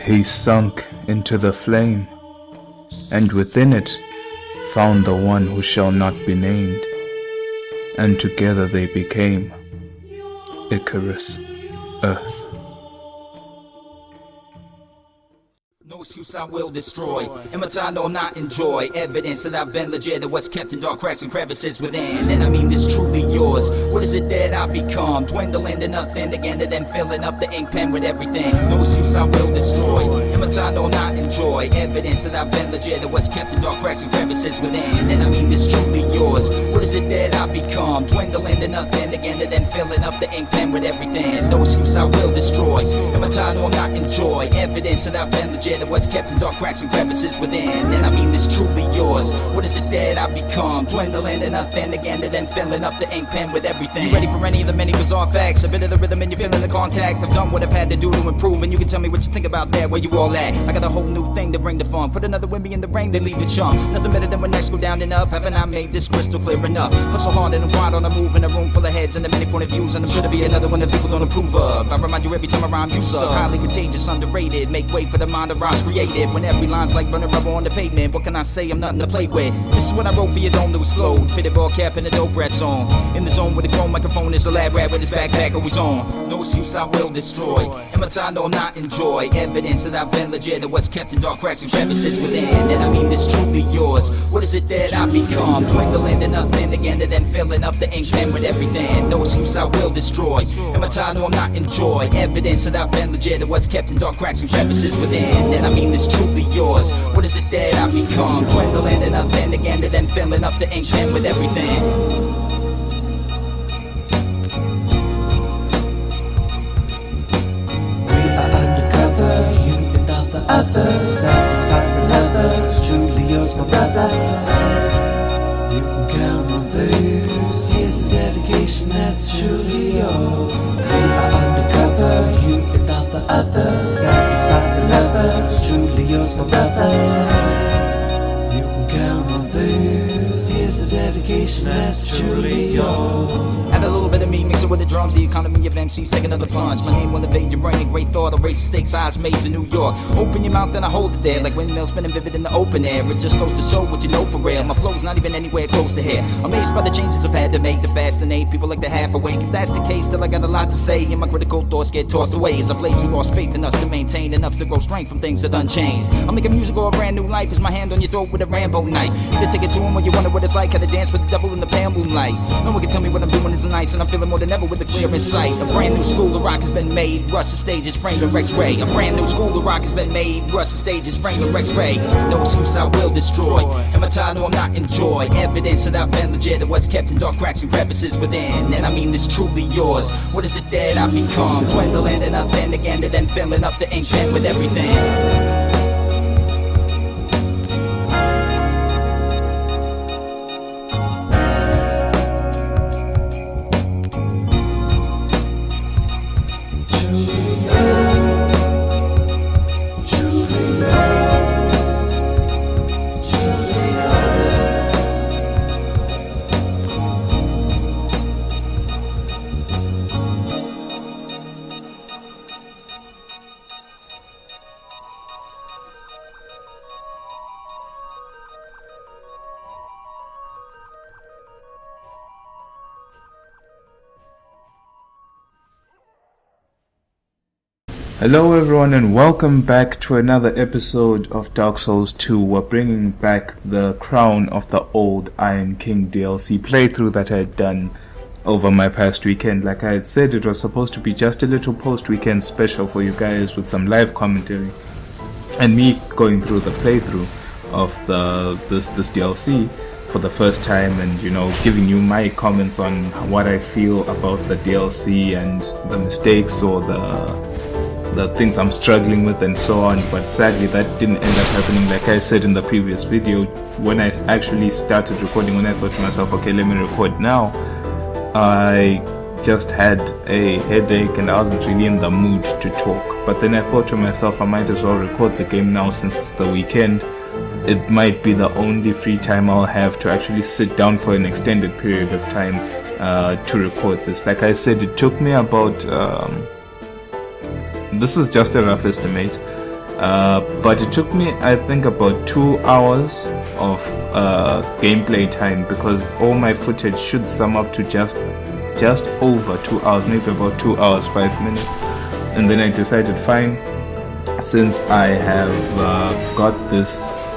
He sunk into the flame, and within it found the one who shall not be named, and together they became Icarus, Earth. No excuse I will destroy, and my time will not enjoy. Evidence that I've been legit, that what's kept in dark cracks and crevices within. And I mean this truly yours. What is it that I become? Dwindling to nothing again, and then filling up the ink pen with everything. No excuse I will destroy, and my time will not enjoy. Evidence that I've been legit, that what's kept in dark cracks and crevices within. And I mean this truly yours. What is it that I become? Dwindling to nothing again, and then filling up the ink pen with everything. No excuse I will destroy, and my time will not enjoy. Evidence that I've been legit, what's kept in dark cracks and crevices within. And I mean this truly yours. What is it that I become? Dwindling to nothing again, and then filling up the ink pen with everything. You ready for any of the many bizarre facts? A bit of the rhythm and you're feeling the contact. I've done what I've had to do to improve, and you can tell me what you think about that, where you all at. I got a whole new thing to bring the funk. Put another with me in the rain, they leave it chunk. Nothing better than when nights go down and up. Haven't I made this crystal clear enough? Hustle hard and wide on the move in a room full of heads and the many point of views, and I'm sure to be another one that people don't approve of. I remind you every time I rhyme, you suck. Highly contagious, underrated. Make way for the mind of rhymes creative. When every line's like burning rubber on the pavement, what can I say? I'm nothing to play with. This is what I wrote for you, don't lose slow. Fitted ball cap and a dope rat song. In the zone with a chrome microphone is a lab rat with his backpack always on. No excuse I will destroy, and my time will not enjoy. Evidence that I've been legit, that what's kept in dark cracks and crevices within. And I mean this truly yours. What is it that I become? Dwindling to nothing again, and then filling up the ink pen with everything. No excuse I will destroy, and my time will not enjoy. Evidence that I've been legit, that what's kept in dark cracks and crevices within. And I mean this truly yours. What is it that I become? Dwindling to nothing again, and then filling up the ink pen with everything. Others satisfy the lovers, truly yours, my brother. You can count on this. Here's a dedication that's truly yours. We are undercover, you and all the others satisfy the lovers, truly yours, my brother. You can count on this. Here's a dedication that's truly yours. Add a little bit of me, mix it with the drums, the economy of MCs, take another plunge. My name will invade your brain, a great thought, I'll raise the stakes, eyes made in New York. Open your mouth and I hold it there, like windmills spinning vivid in the open air. It just goes to show what you know for real. My flow's not even anywhere close to here. Amazed by the changes I've had to make to fascinate people like the half awake. If that's the case, still I got a lot to say, and my critical thoughts get tossed away as a place who lost faith in us to maintain enough to grow strength from things that unchanged. I'm making music or a brand new life, is my hand on your throat with a Rambo knife. Either take it to him or you wonder what it's like, how to dance with the devil in the pale moonlight. No one can tell me what I'm doing isn't nice, and I'm feeling more than ever with a clear insight. A brand new school of rock has been made, rush the stage is framed of X-ray. A brand new school of rock has been made, rush the stage is framed of X-ray. No excuse I will destroy, and my time will not enjoy. Evidence that I've been legit, that what's kept in dark cracks and crevices within. And I mean this truly yours. What is it that I become? Dwindling to nothing again, and then filling up the ink pen with everything. Hello everyone and welcome back to another episode of Dāku Souru Tsu. We're bringing back the Crown of the Old Iron King DLC playthrough that I had done over my past weekend. Like I had said, it was supposed to be just a little post-weekend special for you guys with some live commentary and me going through the playthrough of this DLC for the first time, and you know, giving you my comments on what I feel about the DLC and the mistakes or the things I'm struggling with and so on. But sadly that didn't end up happening. Like I said in the previous video, when I actually started recording, when I thought to myself, okay, let me record now, I just had a headache and I wasn't really in the mood to talk. But then I thought to myself, I might as well record the game now since it's the weekend. It might be the only free time I'll have to actually sit down for an extended period of time to record this. Like I said, it took me about this is just a rough estimate, but it took me, I think, about 2 hours of gameplay time, because all my footage should sum up to just over 2 hours, maybe about 2 hours 5 minutes. And then I decided, fine, since I have got this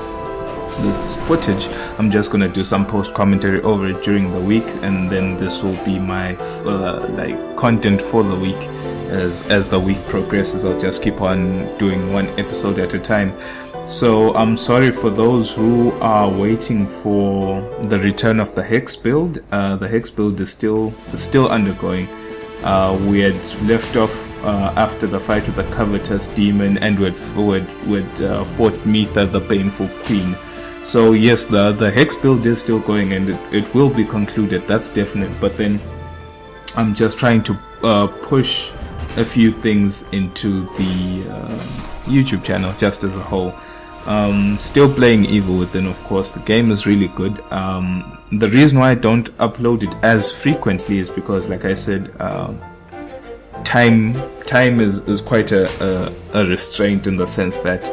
footage, I'm just gonna do some post commentary over it during the week, and then this will be my like content for the week. As the week progresses, I'll just keep on doing one episode at a time. So I'm sorry for those who are waiting for the return of the Hex build. The Hex build is still undergoing. We had left off after the fight with the covetous demon, and we'd fought Mitha, the painful queen. So yes, the Hex build is still going, and it will be concluded, that's definite. But then I'm just trying to push a few things into the YouTube channel just as a whole. Still playing Evil Within, of course. The game is really good. The reason why I don't upload it as frequently is because, like I said, time is quite a restraint, in the sense that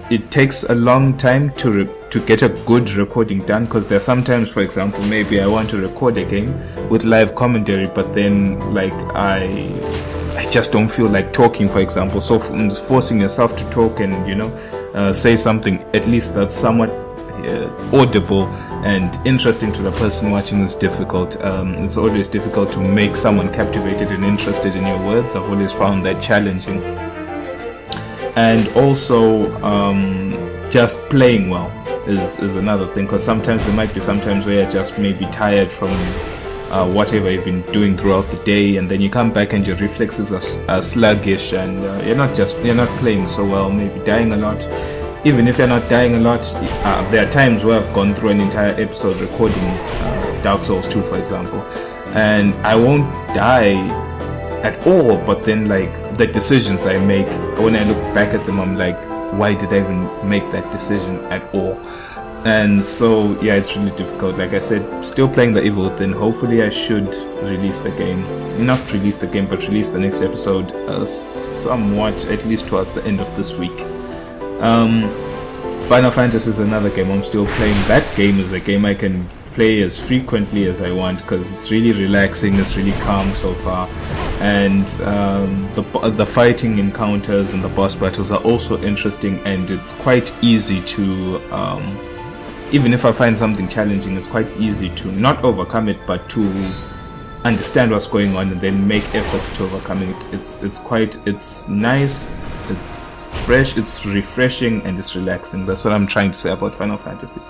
it takes a long time to get a good recording done, because there are sometimes, for example, maybe I want to record a game with live commentary, but then like I just don't feel like talking, for example. So forcing yourself to talk and say something at least that's somewhat audible and interesting to the person watching is difficult. It's always difficult to make someone captivated and interested in your words. I've always found that challenging. And also just playing well is another thing, because sometimes there might be sometimes where you're just maybe tired from whatever you've been doing throughout the day, and then you come back and your reflexes are sluggish, and you're not playing so well, maybe dying a lot. Even if you're not dying a lot, there are times where I've gone through an entire episode recording Dāku Souru Tsu, for example, and I won't die at all, but then like the decisions I make, when I look back at them, I'm like, why did I even make that decision at all? And so yeah, it's really difficult. Like I said, still playing the Evil Within. Hopefully I should release the game, not release the game, but release the next episode somewhat, at least towards the end of this week. Final Fantasy is another game I'm still playing. That game is a game I can play as frequently as I want, because it's really relaxing, it's really calm so far, and the fighting encounters and the boss battles are also interesting, and it's quite easy to even if I find something challenging, it's quite easy to not overcome it, but to understand what's going on and then make efforts to overcome it. It's nice, it's fresh, it's refreshing, and it's relaxing. That's what I'm trying to say about Final Fantasy.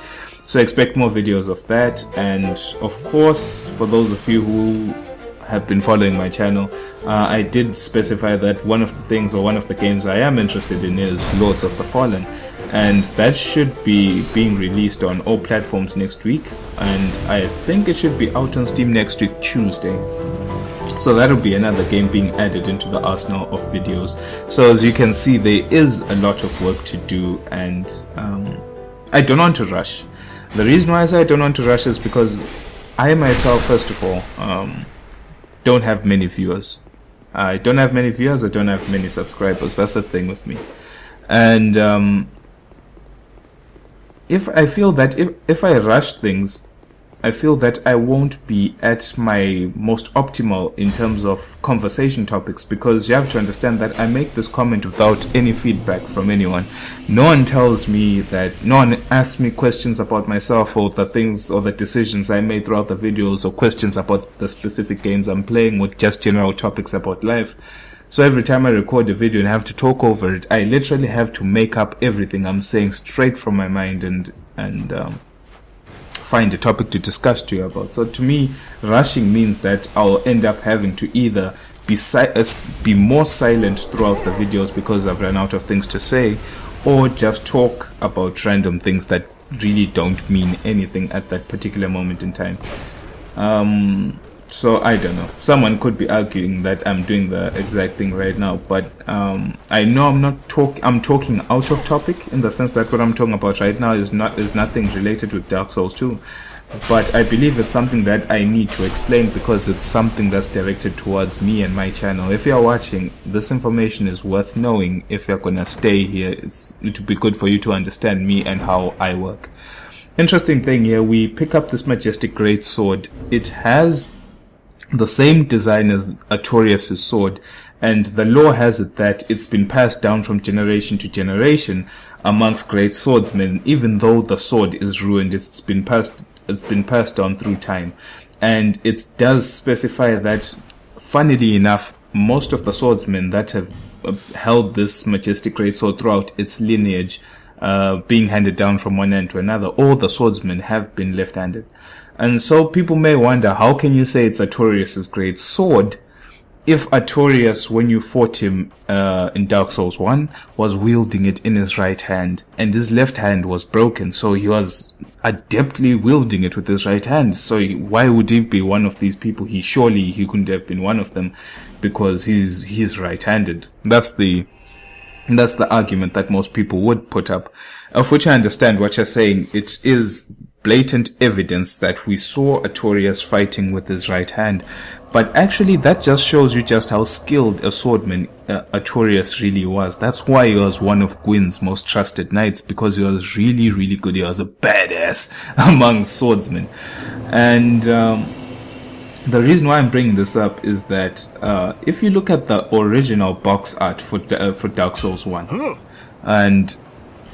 So expect more videos of that. And of course, for those of you who have been following my channel, I did specify that one of the things, or one of the games I am interested in, is Lords of the Fallen, and that should be being released on all platforms next week, and I think it should be out on Steam next week, Tuesday. So that'll be another game being added into the arsenal of videos. So as you can see, there is a lot of work to do, and I don't want to rush. The reason why I say I don't want to rush is because I myself, first of all, don't have many viewers. I don't have many viewers, I don't have many subscribers. That's the thing with me. And if I feel that if I rush things, I feel that I won't be at my most optimal in terms of conversation topics, because you have to understand that I make this comment without any feedback from anyone. No one tells me that, no one asks me questions about myself or the things or the decisions I made throughout the videos, or questions about the specific games I'm playing, or just general topics about life. So every time I record a video and have to talk over it, I literally have to make up everything I'm saying straight from my mind and find a topic to discuss to you about. So to me, rushing means that I'll end up having to either be more silent throughout the videos because I've run out of things to say, or just talk about random things that really don't mean anything at that particular moment in time. So I don't know. Someone could be arguing that I'm doing the exact thing right now, but I know I'm talking out of topic, in the sense that what I'm talking about right now is nothing related with Dāku Souru Tsu. but I believe it's something that I need to explain because it's something that's directed towards me and my channel. If you're watching, this information is worth knowing. If you're gonna stay here, it would be good for you to understand me and how I work. Interesting thing here, we pick up this majestic great sword. It has the same design as Artorias' sword, and the lore has it that it's been passed down from generation to generation amongst great swordsmen. Even though the sword is ruined, it's been passed on through time. And it does specify that, funnily enough, most of the swordsmen that have held this majestic great sword throughout its lineage, being handed down from one end to another, all the swordsmen have been left-handed. And so people may wonder, how can you say it's Artorias' great sword if Artorias, when you fought him in Dark Souls 1, was wielding it in his right hand, and his left hand was broken, so he was adeptly wielding it with his right hand. So why would he be one of these people? He couldn't have been one of them, because he's right-handed. That's the argument that most people would put up, of which I understand what you're saying. It is blatant evidence that we saw Artorias fighting with his right hand, but actually that just shows you just how skilled a swordman Artorias really was. That's why he was one of Gwyn's most trusted knights, because he was really, really good. He was a badass among swordsmen. And the reason why I'm bringing this up is that if you look at the original box art for Dark Souls 1, and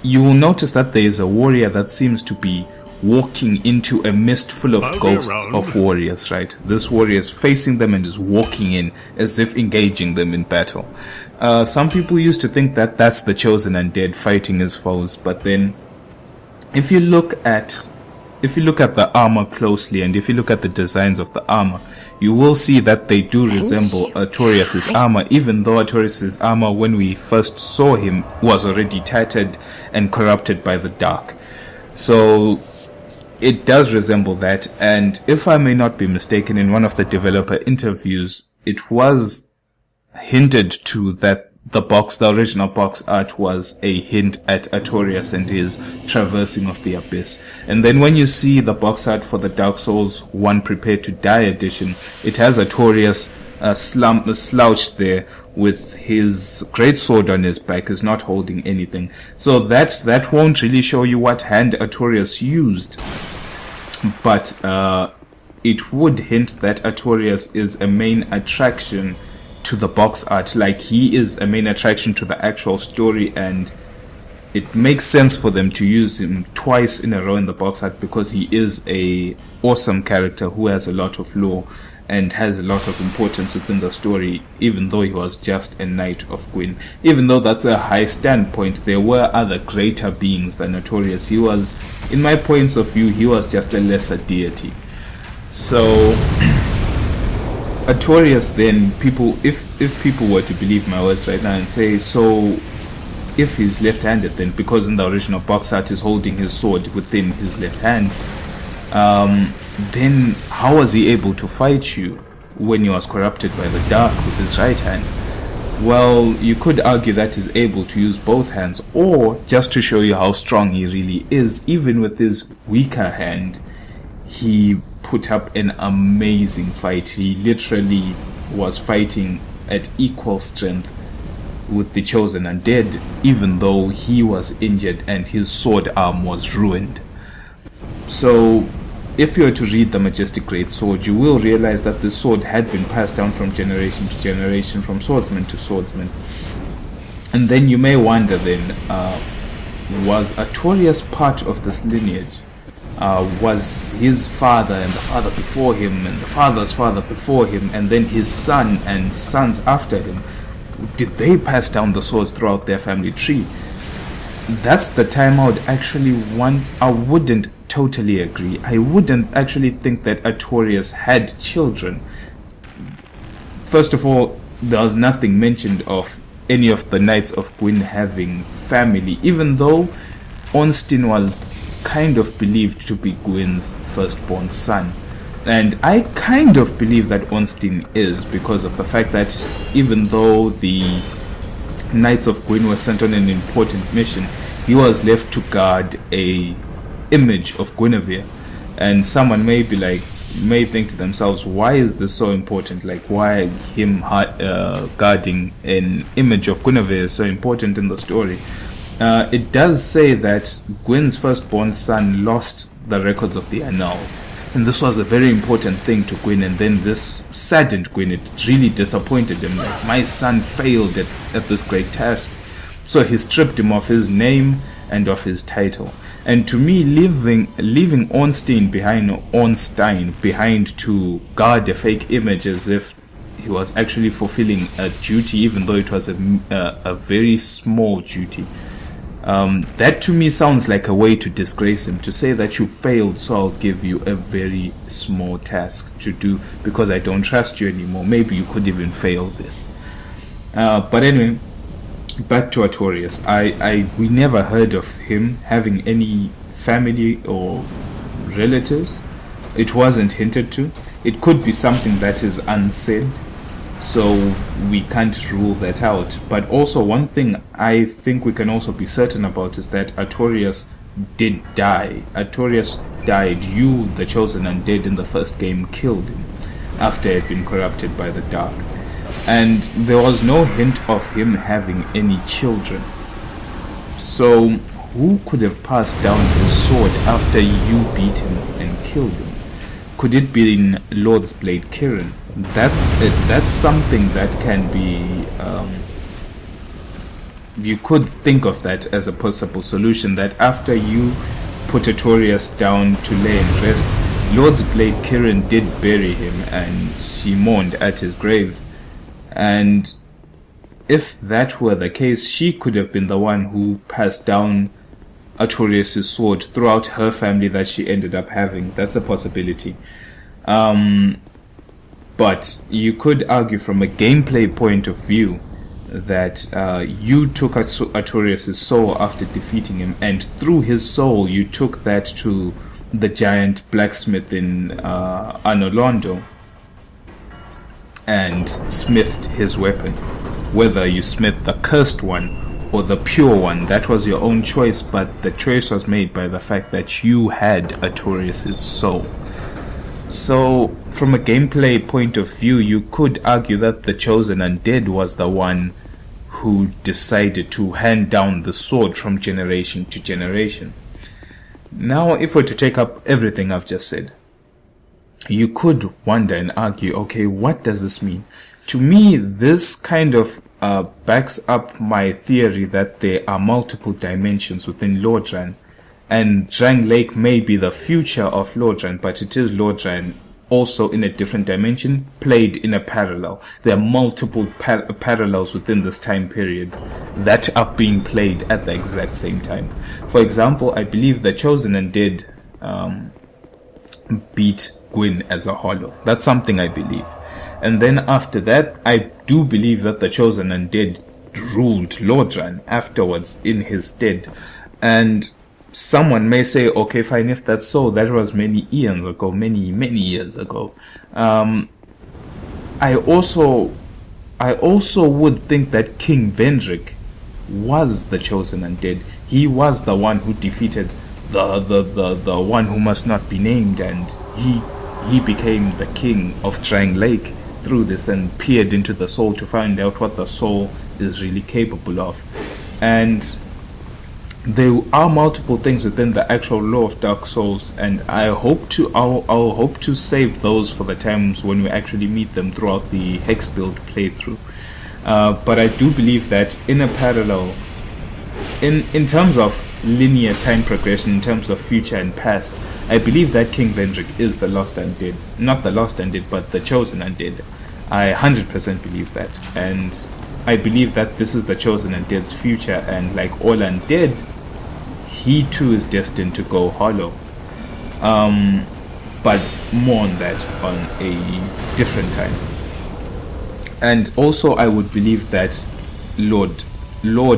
you will notice that there is a warrior that seems to be walking into a mist full of ghosts of warriors, right? This warrior is facing them and is walking in as if engaging them in battle. Some people used to think that that's the chosen undead fighting his foes, but then if you look at the armor closely, and if you look at the designs of the armor, you will see that they do resemble Artorias' armor, even though Artorias' armor, when we first saw him, was already tattered and corrupted by the dark. So it does resemble that, and if I may not be mistaken, in one of the developer interviews, it was hinted to that the original box art was a hint at Artorias and his traversing of the abyss. And then when you see the box art for the Dark Souls 1 Prepare to Die edition, it has Artorias slouched there with his great sword on his back, is not holding anything. So that won't really show you what hand Artorias used, but it would hint that Artorias is a main attraction to the box art, like he is a main attraction to the actual story, and it makes sense for them to use him twice in a row in the box art, because he is a awesome character who has a lot of lore and has a lot of importance within the story, even though he was just a knight of Gwyn. Even though that's a high standpoint, there were other greater beings than Artorias. He was, in my points of view, he was just a lesser deity. So Artorias, then, if people were to believe my words right now and say, so if he's left-handed, then because in the original box art he's holding his sword within his left hand, then how was he able to fight you when he was corrupted by the dark with his right hand? Well, you could argue that he's able to use both hands, or just to show you how strong he really is, even with his weaker hand, he put up an amazing fight. He literally was fighting at equal strength with the chosen undead, even though he was injured and his sword arm was ruined. So if you were to read the Majestic Great Sword, you will realize that the sword had been passed down from generation to generation, from swordsman to swordsman. And then you may wonder then, was Artorias part of this lineage? Was his father and the father before him and the father's father before him, and then his son and sons after him, did they pass down the swords throughout their family tree? That's the time I would actually I wouldn't totally agree. I wouldn't actually think that Artorias had children. First of all, there was nothing mentioned of any of the Knights of Gwyn having family, even though Ornstein was kind of believed to be Gwyn's firstborn son. And I kind of believe that Ornstein is, because of the fact that even though the Knights of Gwyn were sent on an important mission, he was left to guard a image of Guinevere. And someone may think to themselves, why is this so important? Like, why him guarding an image of Guinevere is so important in the story? It does say that Gwyn's firstborn son lost the records of the annals, and this was a very important thing to Gwyn, and then this saddened Gwyn. It really disappointed him, like, my son failed at this great task. So he stripped him of his name and of his title. And to me, leaving Ornstein behind to guard a fake image as if he was actually fulfilling a duty, even though it was a very small duty, that to me sounds like a way to disgrace him, to say that you failed, so I'll give you a very small task to do because I don't trust you anymore. Maybe you could even fail this. But anyway, back to Artorias. We never heard of him having any family or relatives. It wasn't hinted to. It could be something that is unsaid, so we can't rule that out. But also, one thing I think we can also be certain about is that Artorias did die. Artorias died. You, the chosen undead in the first game, killed him after he had been corrupted by the dark. And there was no hint of him having any children. So who could have passed down his sword after you beat him and killed him? Could it be in Lord's Blade Kirin? That's something that can be you could think of that as a possible solution, that after you put Artorias down to lay and rest, Lord's Blade Kirin did bury him and she mourned at his grave. And if that were the case, she could have been the one who passed down Artorias' sword throughout her family that she ended up having. That's a possibility. But you could argue from a gameplay point of view that you took Artorias' soul after defeating him, and through his soul you took that to the giant blacksmith in Anolondo and smithed his weapon. Whether you smithed the cursed one or the pure one, that was your own choice, but the choice was made by the fact that you had Artorias' soul. So from a gameplay point of view, you could argue that the chosen undead was the one who decided to hand down the sword from generation to generation. Now, if we're to take up everything I've just said, you could wonder and argue, okay, what does this mean? To me, this kind of backs up my theory that there are multiple dimensions within Lordran, and Drang Lake may be the future of Lordran, but it is Lordran also in a different dimension, played in a parallel. There are multiple parallels within this time period that are being played at the exact same time. For example, I believe the Chosen Undead beat Gwyn as a hollow. That's something I believe. And then after that, I do believe that the Chosen Undead ruled Lordran afterwards in his stead. And someone may say, okay, fine, if that's so, that was many eons ago, many years ago. I also would think that King Vendrick was the Chosen Undead. He was the one who defeated the one who must not be named, and he became the king of Drang Lake through this, and peered into the soul to find out what the soul is really capable of. And there are multiple things within the actual lore of Dark Souls, and I'll hope to save those for the times when we actually meet them throughout the Hex build playthrough. But I do believe that in a parallel, in terms of linear time progression, in terms of future and past, I believe that King Vendrick is the Lost Undead. Not the Lost Undead, but the Chosen Undead. I 100% believe that. And I believe that this is the Chosen Undead's future, and like all undead, he too is destined to go hollow. But more on that on a different time. And also I would believe that Lord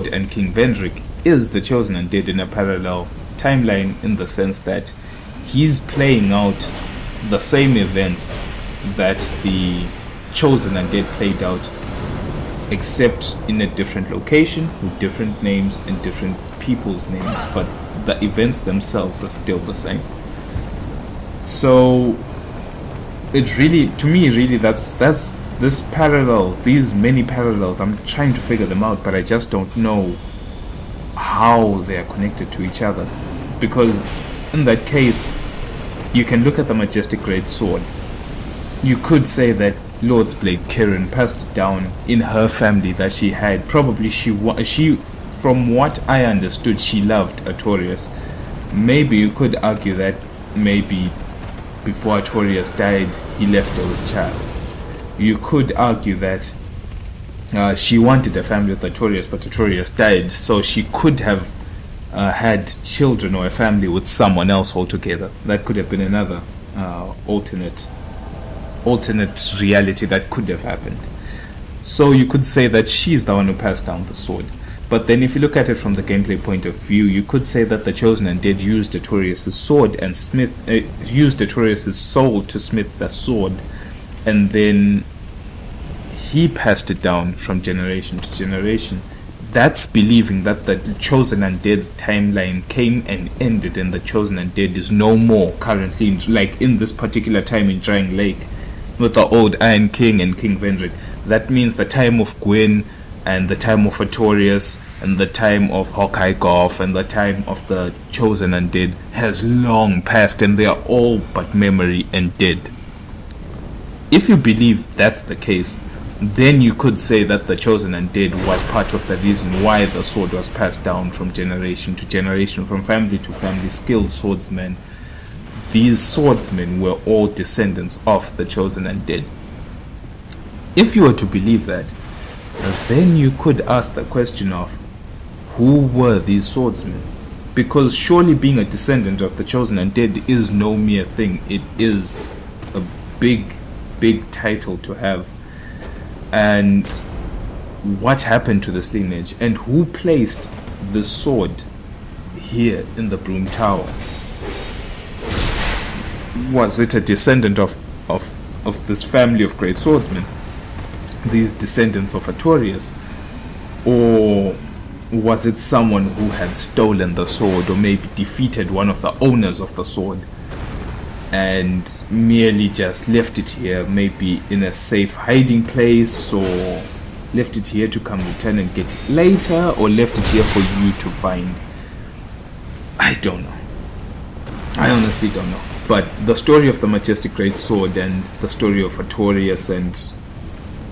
and King Vendrick is the Chosen Undead in a parallel timeline, in the sense that he's playing out the same events that the Chosen Undead played out, except in a different location with different names and different people's names, but the events themselves are still the same. So it really, to me, really, that's this parallels, these many parallels. I'm trying to figure them out, but I just don't know how they are connected to each other. Because in that case, you can look at the majestic great sword. You could say that Lord's Blade Kirin passed it down in her family that she had. Probably she, from what I understood, she loved Artorias. Maybe you could argue that maybe before Artorias died, he left her with child. You could argue that she wanted a family with Artorias, but Artorias died, so she could have had children or a family with someone else altogether. That could have been another alternate reality that could have happened. So you could say that she's the one who passed down the sword. But then if you look at it from the gameplay point of view, you could say that the Chosen Undead used Artorias' sword and used Artorias' soul to smith the sword, and then he passed it down from generation to generation. That's believing that the Chosen Undead's timeline came and ended, and the Chosen Undead is no more currently, like in this particular time in Drying Lake, with the old Iron King and King Vendrick. That means the time of Gwyn, and the time of Artorias, and the time of Hawkeye Goff, and the time of the Chosen Undead has long passed, and they are all but memory and dead. If you believe that's the case, then you could say that the Chosen Undead was part of the reason why the sword was passed down from generation to generation, from family to family. Skilled swordsmen. These swordsmen were all descendants of the Chosen Undead. If you were to believe that, then you could ask the question of who were these swordsmen? Because surely being a descendant of the Chosen Undead is no mere thing. It is a big title to have. And what happened to this lineage, and who placed the sword here in the Broom Tower? Was it a descendant of this family of great swordsmen, these descendants of Artorias, or was it someone who had stolen the sword, or maybe defeated one of the owners of the sword and merely just left it here, maybe in a safe hiding place, or left it here to come return and get it later, or left it here for you to find? I don't know. I honestly don't know. But the story of the majestic great sword and the story of Artorias and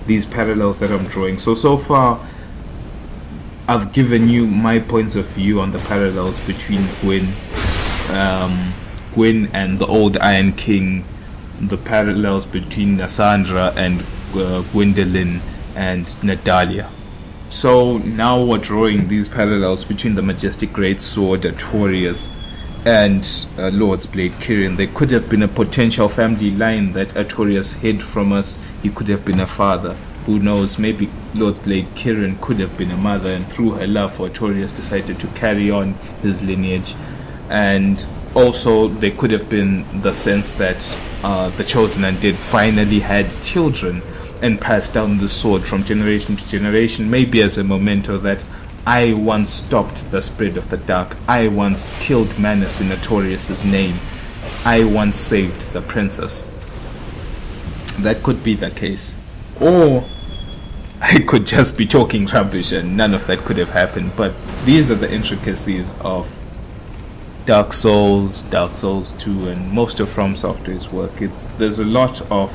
these parallels that I'm drawing, so far I've given you my points of view on the parallels between Gwyn and the old Iron King, the parallels between Nassandra and Gwendolyn and Nadalia. So now we're drawing these parallels between the majestic great sword Artorias and Lord's Blade Kirin. There could have been a potential family line that Artorias hid from us. He could have been a father. Who knows? Maybe Lord's Blade Kirin could have been a mother, and through her love for Artorias decided to carry on his lineage. And also there could have been the sense that the Chosen Undead finally had children and passed down the sword from generation to generation, maybe as a memento that I once stopped the spread of the dark, I once killed Manus in Artorias' name, I once saved the princess. That could be the case. Or I could just be talking rubbish and none of that could have happened. But these are the intricacies of Dark Souls, Dark Souls 2, and most of From Software's work. There's a lot of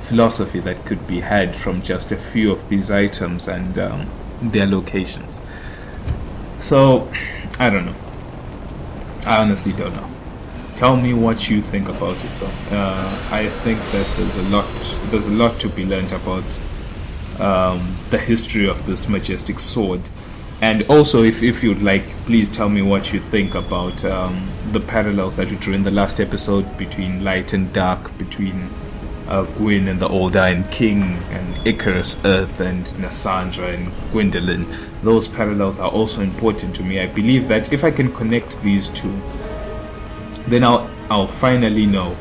philosophy that could be had from just a few of these items and their locations. So I don't know. I honestly don't know. Tell me what you think about it, though. I think that there's a lot to be learned about the history of this majestic sword. And also, if you'd like, please tell me what you think about the parallels that we drew in the last episode between light and dark, between Gwyn and the Old Iron King, and Icarus Earth, and Nassandra and Gwendolyn. Those parallels are also important to me. I believe that if I can connect these two, then I'll finally know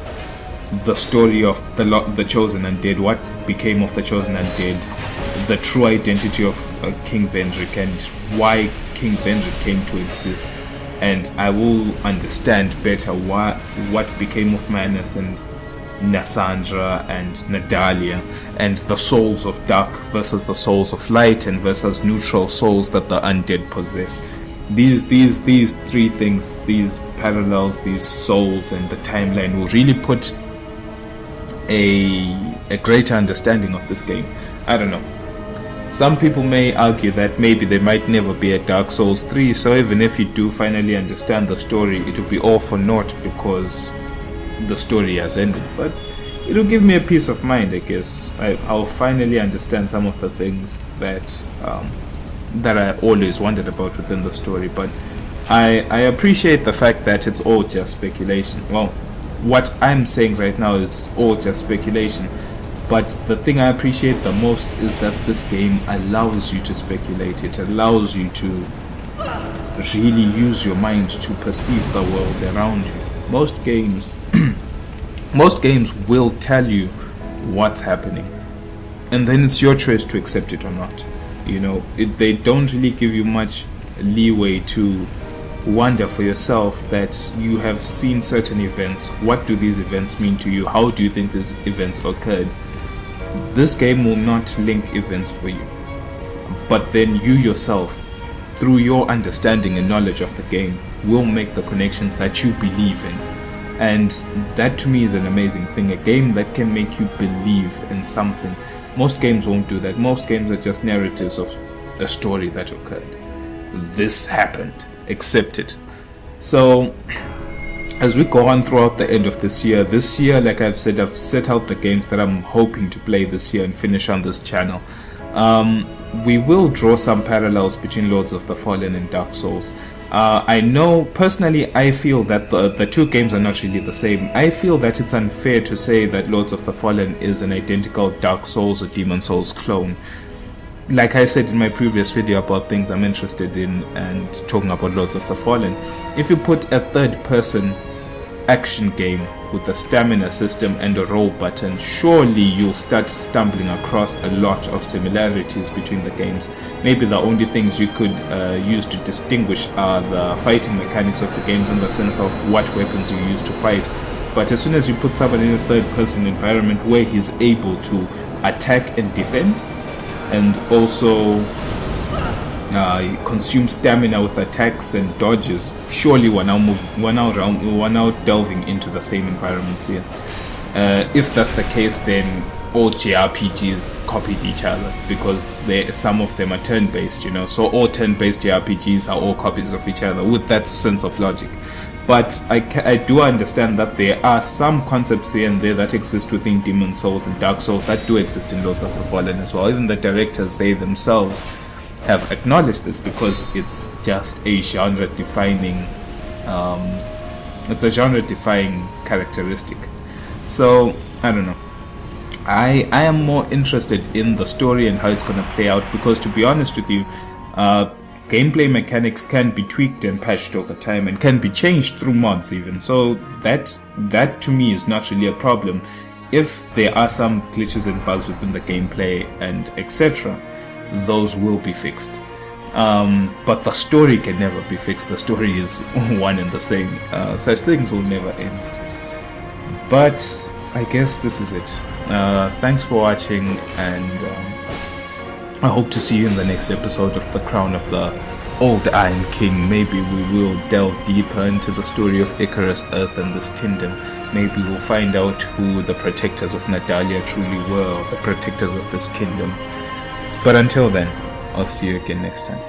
the story of the Chosen Undead, what became of the Chosen Undead, the true identity of King Vendrick, and why King Vendrick came to exist, and I will understand better what became of Manus and Nasandra and Nadalia, and the souls of dark versus the souls of light, and versus neutral souls that the undead possess. These three things, these parallels, these souls, and the timeline will really put a greater understanding of this game. I don't know. Some people may argue that maybe there might never be a Dark Souls 3, so even if you do finally understand the story, it will be all for naught because the story has ended. But it'll give me a peace of mind, I guess. I'll finally understand some of the things that I always wondered about within the story. But I appreciate the fact that it's all just speculation. Well, what I'm saying right now is all just speculation. But the thing I appreciate the most is that this game allows you to speculate. It allows you to really use your mind to perceive the world around you. Most games will tell you what's happening, and then it's your choice to accept it or not. You know, they don't really give you much leeway to wonder for yourself that you have seen certain events. What do these events mean to you? How do you think these events occurred? This game will not link events for you, but then you yourself, through your understanding and knowledge of the game, will make the connections that you believe in. And that to me is an amazing thing. A game that can make you believe in something. Most games won't do that. Most games are just narratives of a story that occurred. This happened. Accept it. So as we go on throughout the end of this year, like I've said, I've set out the games that I'm hoping to play this year and finish on this channel. We will draw some parallels between Lords of the Fallen and Dark Souls. I know, personally, I feel that the two games are not really the same. I feel that it's unfair to say that Lords of the Fallen is an identical Dark Souls or Demon Souls clone. Like I said in my previous video about things I'm interested in and talking about Lords of the Fallen, if you put a third-person action game with a stamina system and a roll button, surely you'll start stumbling across a lot of similarities between the games. Maybe the only things you could use to distinguish are the fighting mechanics of the games in the sense of what weapons you use to fight. But as soon as you put someone in a third-person environment where he's able to attack and defend, and also consume stamina with attacks and dodges, surely we're now delving into the same environments here. If that's the case, then all JRPGs copied each other, because some of them are turn-based, you know, so all turn-based JRPGs are all copies of each other with that sense of logic. But I do understand that there are some concepts here and there that exist within Demon Souls and Dark Souls that do exist in Lords of the Fallen as well. Even the directors, they themselves have acknowledged this, because it's just a genre-defining characteristic. So I don't know. I am more interested in the story and how it's going to play out, because to be honest with you, gameplay mechanics can be tweaked and patched over time and can be changed through mods even. So that to me is not really a problem. If there are some glitches and bugs within the gameplay and etc., those will be fixed. But the story can never be fixed. The story is one and the same. Such things will never end. But I guess this is it. Thanks for watching, and I hope to see you in the next episode of The Crown of the Old Iron King. Maybe we will delve deeper into the story of Icarus, Earth, and this kingdom. Maybe we'll find out who the protectors of Nadalia truly were, or the protectors of this kingdom. But until then, I'll see you again next time.